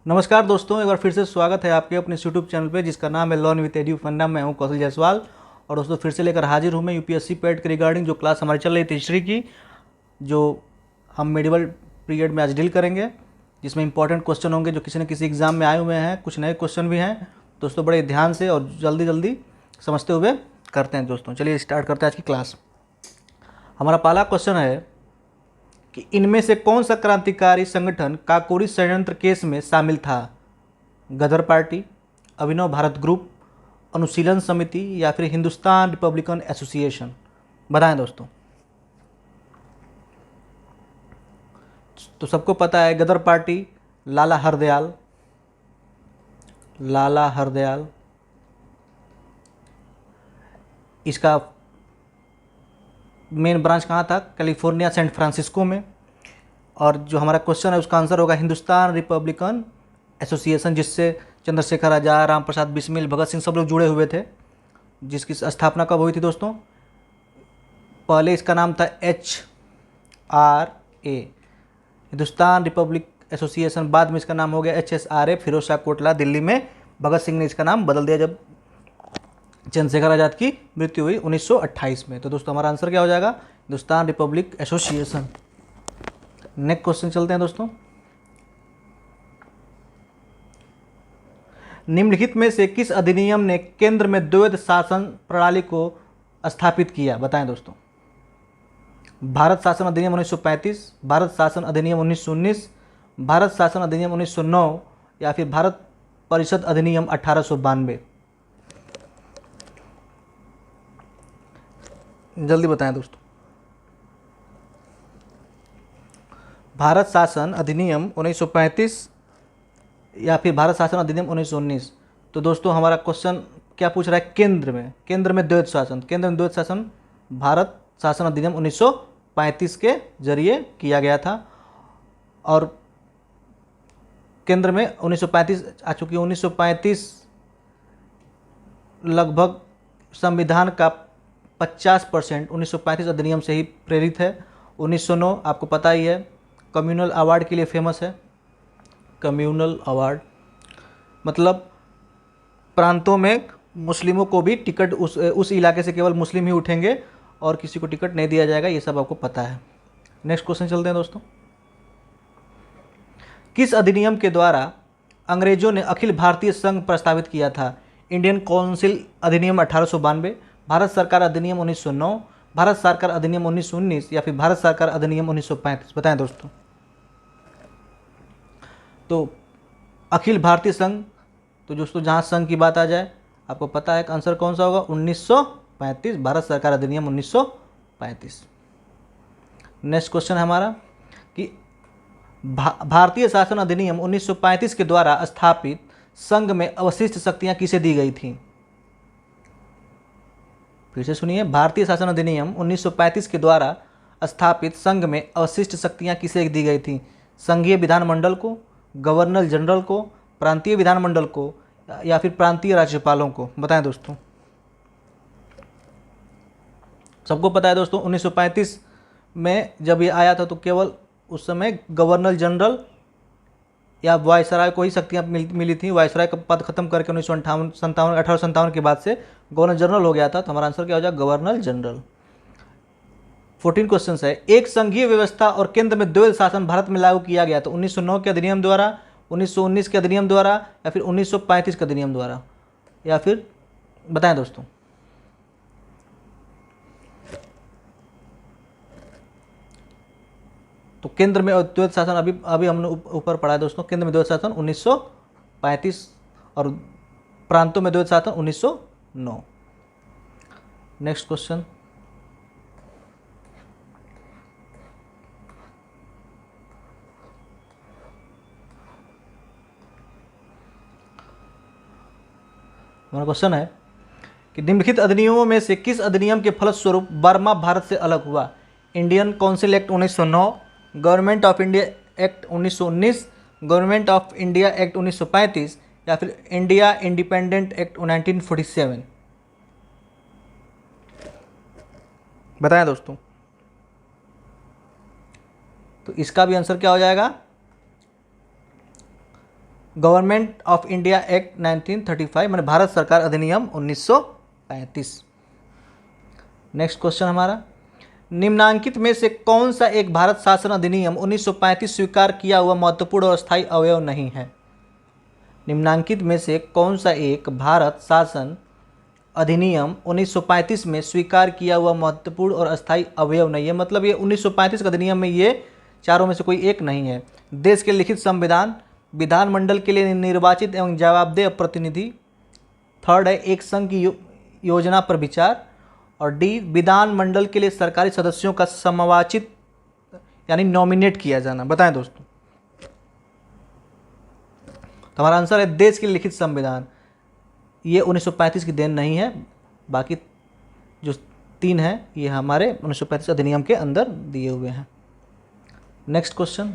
नमस्कार दोस्तों, एक बार फिर से स्वागत है आपके अपने यूट्यूब चैनल पे जिसका नाम है लर्न विद एडू फंडा। मैं हूं कौशल जायसवाल और दोस्तों फिर से लेकर हाजिर हूं मैं यूपीएससी पेड के रिगार्डिंग जो क्लास हमारी चल रही थी हिस्ट्री की, जो हम मेडिवल पीरियड में आज डील करेंगे, जिसमें इंपॉर्टेंट क्वेश्चन होंगे जो किसी न किसी एग्जाम में आए हुए हैं। कुछ नए क्वेश्चन भी हैं दोस्तों, बड़े ध्यान से और जल्दी जल्दी समझते हुए करते हैं दोस्तों। चलिए स्टार्ट करते हैं आज की क्लास। हमारा पहला क्वेश्चन है कि इनमें से कौन सा क्रांतिकारी संगठन काकोरी षड्यंत्र केस में शामिल था? गदर पार्टी, अभिनव भारत ग्रुप, अनुशीलन समिति या फिर हिंदुस्तान रिपब्लिकन एसोसिएशन? बताएं दोस्तों। तो सबको पता है गदर पार्टी, लाला हरदयाल, इसका मेन ब्रांच कहाँ था? कैलिफोर्निया सैन फ्रांसिस्को में। और जो हमारा क्वेश्चन है उसका आंसर होगा हिंदुस्तान रिपब्लिकन एसोसिएशन, जिससे चंद्रशेखर आज़ाद, राम प्रसाद बिस्मिल, भगत सिंह सब लोग जुड़े हुए थे। जिसकी स्थापना कब हुई थी दोस्तों? पहले इसका नाम था HRA, हिंदुस्तान रिपब्लिक एसोसिएशन। बाद में इसका नाम हो गया HSRA, फिरोज शाह कोटला, दिल्ली में। भगत सिंह ने इसका नाम बदल दिया जब चंद्रशेखर आज़ाद की मृत्यु हुई 1928 में। तो दोस्तों हमारा आंसर क्या हो जाएगा? Hindustan Republic association. Next question चलते हैं दोस्तों। निम्नलिखित में से किस अधिनियम ने केंद्र में द्वैध शासन प्रणाली को स्थापित किया? बताएं दोस्तों। भारत शासन अधिनियम 1935, भारत शासन अधिनियम 1919, भारत शासन अधिनियम 1909 या फिर भारत परिषद अधिनियम 1892? जल्दी बताएं दोस्तों। भारत शासन अधिनियम 1935 या फिर भारत शासन अधिनियम 1919? तो दोस्तों हमारा क्वेश्चन क्या पूछ रहा है? केंद्र में द्वैध शासन। केंद्र में द्वैध शासन भारत शासन अधिनियम 1935 के जरिए किया गया था। और केंद्र में 1935 आ चुकी है। 1935 लगभग संविधान का 50% 1935 अधिनियम से ही प्रेरित है। 1909 आपको पता ही है, कम्युनल अवार्ड के लिए फेमस है। कम्युनल अवार्ड मतलब प्रांतों में मुस्लिमों को भी टिकट, उस इलाके से केवल मुस्लिम ही उठेंगे और किसी को टिकट नहीं दिया जाएगा, ये सब आपको पता है। नेक्स्ट क्वेश्चन चलते हैं दोस्तों। किस अधिनियम के द्वारा अंग्रेजों ने अखिल भारतीय संघ प्रस्तावित किया था? इंडियन काउंसिल अधिनियम 1892, भारत सरकार अधिनियम 1909, भारत सरकार अधिनियम 1919 या फिर भारत सरकार अधिनियम 1935? बताएं दोस्तों। तो अखिल भारतीय संघ, तो दोस्तों जहाँ संघ की बात आ जाए आपको पता है आंसर कौन सा होगा? 1935, भारत सरकार अधिनियम 1935। नेक्स्ट क्वेश्चन है हमारा कि भारतीय शासन अधिनियम 1935 के द्वारा स्थापित संघ में अवशिष्ट शक्तियां किसे दी गई थीं? फिर से सुनिए, भारतीय शासन अधिनियम 1935 के द्वारा स्थापित संघ में अवशिष्ट शक्तियां किसे दी गई थीं? संघीय विधानमंडल को, गवर्नर जनरल को, प्रांतीय विधानमंडल को या फिर प्रांतीय राज्यपालों को? बताएं दोस्तों। सबको पता है दोस्तों 1935 में जब ये आया था तो केवल उस समय गवर्नर जनरल या वायसराय को ही शक्तियाँ मिली थी। वायसराय का पद खत्म करके 1857 के बाद से गवर्नर जनरल हो गया था। तो हमारा आंसर क्या हो जाएगा? Governor general. 14 क्वेश्चन है। एक संघीय व्यवस्था और केंद्र में द्वैध शासन भारत में लागू किया गया तो 1909 के अधिनियम द्वारा, 1919 के अधिनियम द्वारा या फिर 1935 के अधिनियम द्वारा? या फिर बताएं दोस्तों। तो केंद्र में द्वैध शासन अभी हमने ऊपर पढ़ा है दोस्तों। केंद्र में द्वैध शासन 1935 और प्रांतों में द्वैध शासन 1909। Next question. हमारा क्वेश्चन है कि निम्नलिखित अधिनियमों में से किस अधिनियम के फलस्वरूप बर्मा भारत से अलग हुआ? Indian council act 1909, government of India act 1919, government of India act 1935 या फिर इंडिया इंडिपेंडेंट एक्ट 1947? बताएं दोस्तों। तो इसका भी आंसर क्या हो जाएगा? गवर्नमेंट ऑफ इंडिया एक्ट 1935 मैंने भारत सरकार अधिनियम 1935। नेक्स्ट क्वेश्चन हमारा, निम्नांकित में से कौन सा एक भारत शासन अधिनियम 1935 स्वीकार किया हुआ महत्वपूर्ण और स्थायी अवयव नहीं है? निम्नांकित में से कौन सा एक भारत शासन अधिनियम 1935 में स्वीकार किया हुआ महत्वपूर्ण और अस्थायी अवयव नहीं है? मतलब ये 1935 का अधिनियम में ये चारों में से कोई एक नहीं है। देश के लिखित संविधान, विधानमंडल के लिए निर्वाचित एवं जवाबदेह प्रतिनिधि, थर्ड है एक संघ की योजना पर विचार, और डी विधानमंडल के लिए सरकारी सदस्यों का समावाचित यानी नॉमिनेट किया जाना। बताएं दोस्तों, तो हमारा आंसर है देश के लिखित संविधान। ये 1935 की देन नहीं है, बाकी जो तीन है ये हमारे 1935 अधिनियम के अंदर दिए हुए हैं। Next question,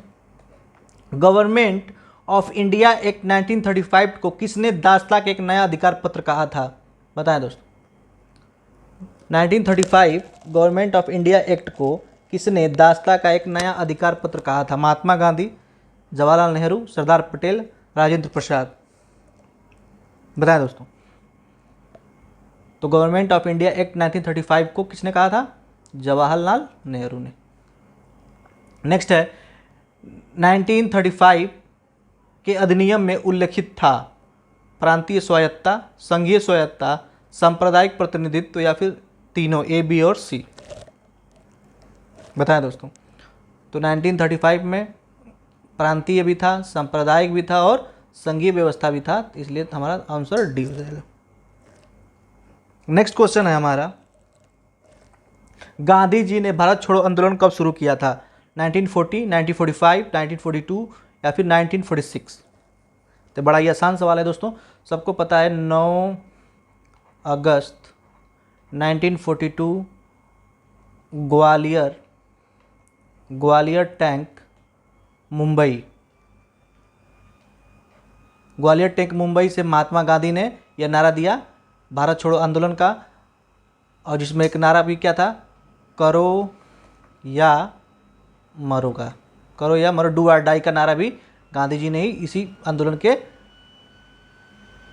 government of India act 1935 को किसने दासता का एक नया अधिकार पत्र कहा था? बताएं दोस्तों, 1935 गवर्नमेंट ऑफ इंडिया एक्ट को किसने दासता का एक नया अधिकार पत्र कहा था? महात्मा गांधी, जवाहरलाल नेहरू, सरदार पटेल, राजेंद्र प्रसाद। बताएं दोस्तों, तो गवर्नमेंट ऑफ इंडिया एक्ट 1935 को किसने कहा था? जवाहरलाल नेहरू ने। नेक्स्ट है, 1935 के अधिनियम में उल्लेखित था प्रांतीय स्वायत्ता, संघीय स्वायत्ता, सांप्रदायिक प्रतिनिधित्व या फिर तीनों, ए, बी और सी? बताएं दोस्तों, तो 1935 में प्रांतीय भी था, सांप्रदायिक भी था और संघीय व्यवस्था भी था, इसलिए हमारा आंसर डी हो जाएगा। नेक्स्ट क्वेश्चन है हमारा, गांधी जी ने भारत छोड़ो आंदोलन कब शुरू किया था? 1940, 1945, 1942 या फिर 1946? तो बड़ा ही आसान सवाल है दोस्तों, सबको पता है 9 अगस्त 1942 ग्वालियर टैंक मुंबई, ग्वालियर टैंक मुंबई से महात्मा गांधी ने यह नारा दिया भारत छोड़ो आंदोलन का, और जिसमें एक नारा भी क्या था? करो या मरोगा, करो या मरो, डू और डाई का नारा भी गांधी जी ने ही इसी आंदोलन के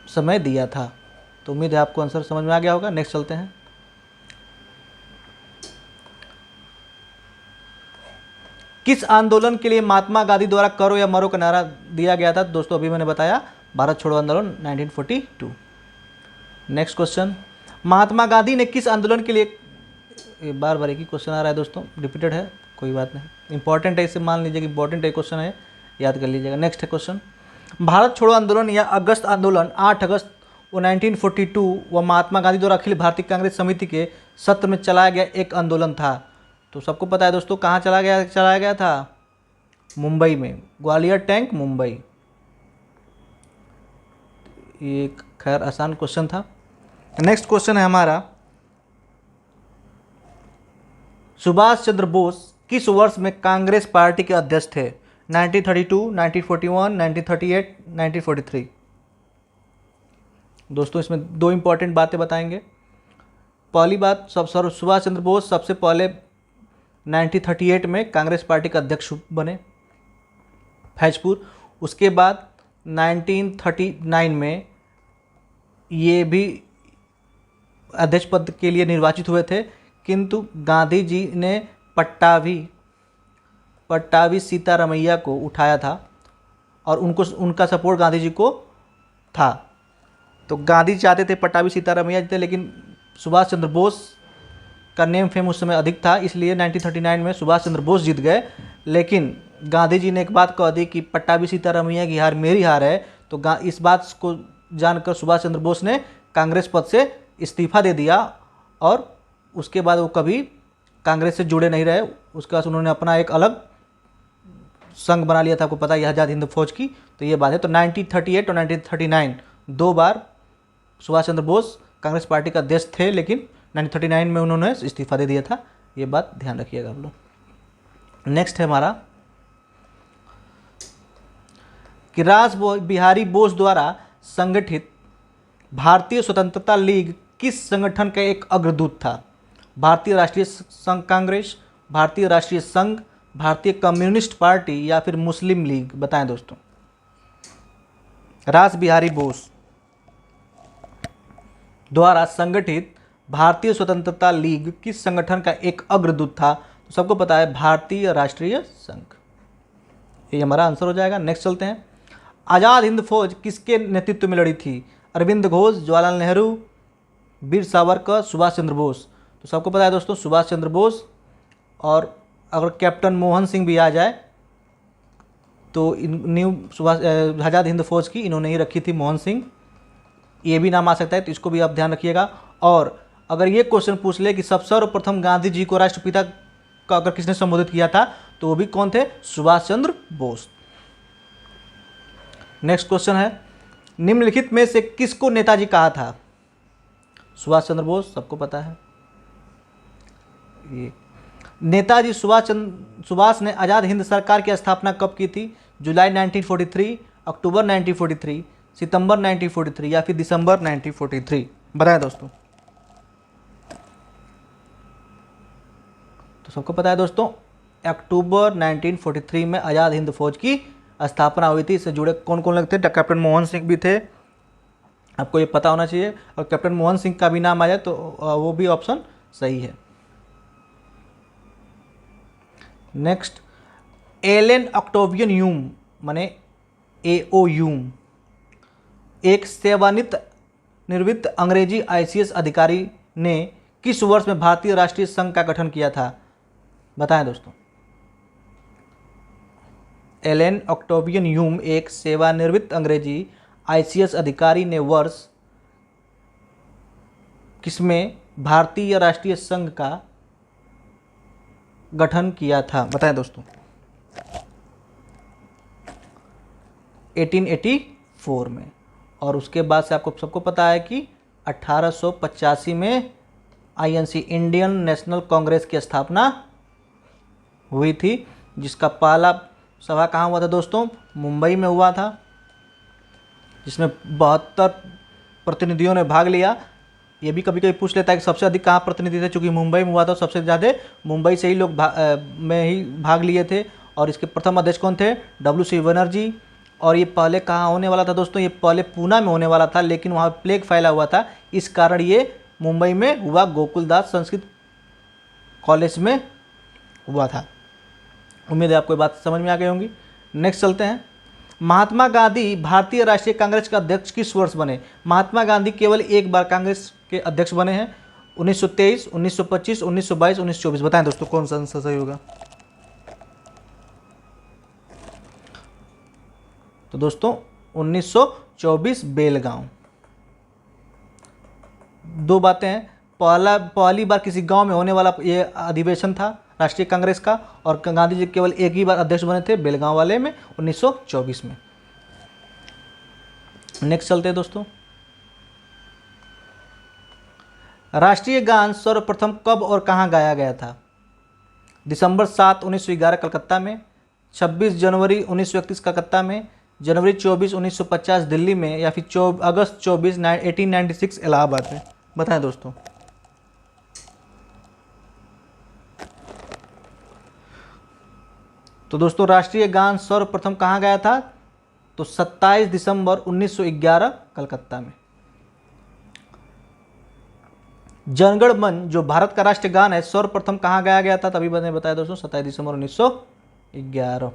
समय दिया था। तो उम्मीद है आपको आंसर समझ में आ गया होगा। नेक्स्ट चलते हैं, किस आंदोलन के लिए महात्मा गांधी द्वारा करो या मरो का नारा दिया गया था? दोस्तों अभी मैंने बताया, भारत छोड़ो आंदोलन 1942। नेक्स्ट क्वेश्चन, महात्मा गांधी ने किस आंदोलन के लिए, बार बार एक ही क्वेश्चन आ रहा है दोस्तों, रिपीटेड है, कोई बात नहीं, इंपॉर्टेंट है, इसे मान लीजिए कि इंपॉर्टेंट है क्वेश्चन है, याद कर लीजिएगा। नेक्स्ट है क्वेश्चन, भारत छोड़ो आंदोलन या अगस्त आंदोलन 8 अगस्त 1942 व महात्मा गांधी द्वारा अखिल भारतीय कांग्रेस समिति के सत्र में चलाया गया एक आंदोलन था। तो सबको पता है दोस्तों, कहाँ चलाया गया था? मुंबई में, ग्वालियर टैंक मुंबई। ये खैर आसान क्वेश्चन था। नेक्स्ट क्वेश्चन है हमारा, सुभाष चंद्र बोस किस वर्ष में कांग्रेस पार्टी के अध्यक्ष थे? 1932, 1941, 1938, 1943? दोस्तों इसमें दो इंपॉर्टेंट बातें बताएंगे। पहली बात, सुभाष चंद्र बोस सबसे पहले 1938 में कांग्रेस पार्टी का अध्यक्ष बने फैजपुर। उसके बाद 1939 में ये भी अध्यक्ष पद के लिए निर्वाचित हुए थे, किंतु गांधी जी ने पट्टाभी सीतारमैया को उठाया था और उनका सपोर्ट गांधी जी को था। तो गांधी चाहते थे पट्टाभी सीतारमैया जीते, लेकिन सुभाष चंद्र बोस का नेम फेम उस समय अधिक था, इसलिए 1939 में सुभाष चंद्र बोस जीत गए। लेकिन गांधी जी ने एक बात कह दी कि पट्टाभी सीतारमैया की हार मेरी हार है। तो इस बात को जानकर सुभाष चंद्र बोस ने कांग्रेस पद से इस्तीफा दे दिया और उसके बाद वो कभी कांग्रेस से जुड़े नहीं रहे। उसके बाद उन्होंने अपना एक अलग संघ बना लिया था, आपको पता है, आज़ाद हिंद फौज की। तो ये बात है। तो 1938 और 1939 दो बार सुभाष चंद्र बोस कांग्रेस पार्टी का अध्यक्ष थे, लेकिन 1939 में उन्होंने इस्तीफा दे दिया था। ये बात ध्यान रखिएगा आप लोग। नेक्स्ट है हमारा कि रास बिहारी बोस द्वारा संगठित भारतीय स्वतंत्रता लीग किस संगठन का एक अग्रदूत था? भारतीय राष्ट्रीय संघ कांग्रेस, भारतीय राष्ट्रीय संघ, भारतीय कम्युनिस्ट पार्टी या फिर मुस्लिम लीग? बताएं दोस्तों। रास बिहारी बोस द्वारा संगठित भारतीय स्वतंत्रता लीग किस संगठन का एक अग्रदूत था? तो सबको पता है भारतीय राष्ट्रीय संघ। ये हमारा आंसर हो जाएगा। नेक्स्ट चलते हैं। आज़ाद हिंद फौज किसके नेतृत्व में लड़ी थी? अरविंद घोष, जवाहरलाल नेहरू, वीर सावरकर, सुभाष चंद्र बोस। तो सबको पता है दोस्तों सुभाष चंद्र बोस। और अगर कैप्टन मोहन सिंह भी आ जाए तो न्यू सुभाष आज़ाद हिंद फौज की इन्होंने ही रखी थी, मोहन सिंह। ये भी नाम आ सकता है, तो इसको भी आप ध्यान रखिएगा। और अगर ये क्वेश्चन पूछ ले कि सब सर्वप्रथम गांधी जी को राष्ट्रपिता का अगर किसने संबोधित किया था, तो वो भी कौन थे? सुभाष चंद्र बोस। नेक्स्ट क्वेश्चन है, निम्नलिखित में से किसको नेताजी कहा था? सुभाष चंद्र बोस, सबको पता है। ये नेताजी सुभाष ने आज़ाद हिंद सरकार की स्थापना कब की थी? जुलाई 1943, अक्टूबर 1943, सितंबर 1943 या फिर दिसंबर 1943? बताएं दोस्तों। तो सबको पता है दोस्तों अक्टूबर 1943 में आज़ाद हिंद फौज की स्थापना हुई थी। इससे जुड़े कौन कौन लगते थे? कैप्टन मोहन सिंह भी थे, आपको ये पता होना चाहिए। और कैप्टन मोहन सिंह का भी नाम आ जाए तो वो भी ऑप्शन सही है। नेक्स्ट, एलेन ऑक्टेवियन ह्यूम माने AO ह्यूम एक सेवानिवृत्त अंग्रेजी ICS अधिकारी ने किस वर्ष में भारतीय राष्ट्रीय संघ का गठन किया था? बताएं दोस्तों। एलेन ऑक्टेवियन ह्यूम एक सेवानिवृत्त अंग्रेजी ICS अधिकारी ने वर्ष किसमें भारतीय राष्ट्रीय संघ का गठन किया था? बताएं दोस्तों। 1884 में। और उसके बाद से आपको सबको पता है कि 1885 में INC इंडियन नेशनल कांग्रेस की स्थापना हुई थी, जिसका पहला सभा कहाँ हुआ था दोस्तों? मुंबई में हुआ था, जिसमें 72 प्रतिनिधियों ने भाग लिया। ये भी कभी कभी पूछ लेता है कि सबसे अधिक कहाँ प्रतिनिधि थे, चूँकि मुंबई में हुआ था, सबसे ज़्यादा मुंबई से ही लोग में ही भाग लिए थे। और इसके प्रथम अध्यक्ष कौन थे? WC बनर्जी। और ये पहले कहाँ होने वाला था दोस्तों? ये पहले पूना में होने वाला था, लेकिन वहाँ प्लेग फैला हुआ था, इस कारण ये मुंबई में हुआ, गोकुलदास संस्कृत कॉलेज में हुआ था। उम्मीद है आपको ये बात समझ में आ गई होंगी। नेक्स्ट चलते हैं। महात्मा गांधी भारतीय राष्ट्रीय कांग्रेस के अध्यक्ष किस वर्ष बने? महात्मा गांधी केवल एक बार कांग्रेस के अध्यक्ष बने हैं, 1923, 1925, 1922, 1924। बताएं दोस्तों कौन सा आंसर सही होगा? तो दोस्तों 1924 बेलगांव। दो बातें हैं, पहली बार किसी गांव में होने वाला ये अधिवेशन था राष्ट्रीय कांग्रेस का, और गांधी जी केवल एक ही बार अध्यक्ष बने थे, बेलगांव वाले में 1924 में। नेक्स्ट चलते हैं दोस्तों। राष्ट्रीय गान सर्वप्रथम कब और कहां गाया गया था? दिसंबर 7, 1911 कलकत्ता में, 26 जनवरी 1931 कलकत्ता में, जनवरी 24, 1950 दिल्ली में, या फिर अगस्त 24, 1896 इलाहाबाद में? बताएं दोस्तों। तो दोस्तों राष्ट्रीय गान सर्वप्रथम कहाँ गाया था? तो 27 दिसंबर 1911 कलकत्ता में। जनगण मन जो भारत का राष्ट्रीय गान है सर्वप्रथम कहाँ गाया गया था? तभी मैंने बताया दोस्तों 27 दिसंबर 1911।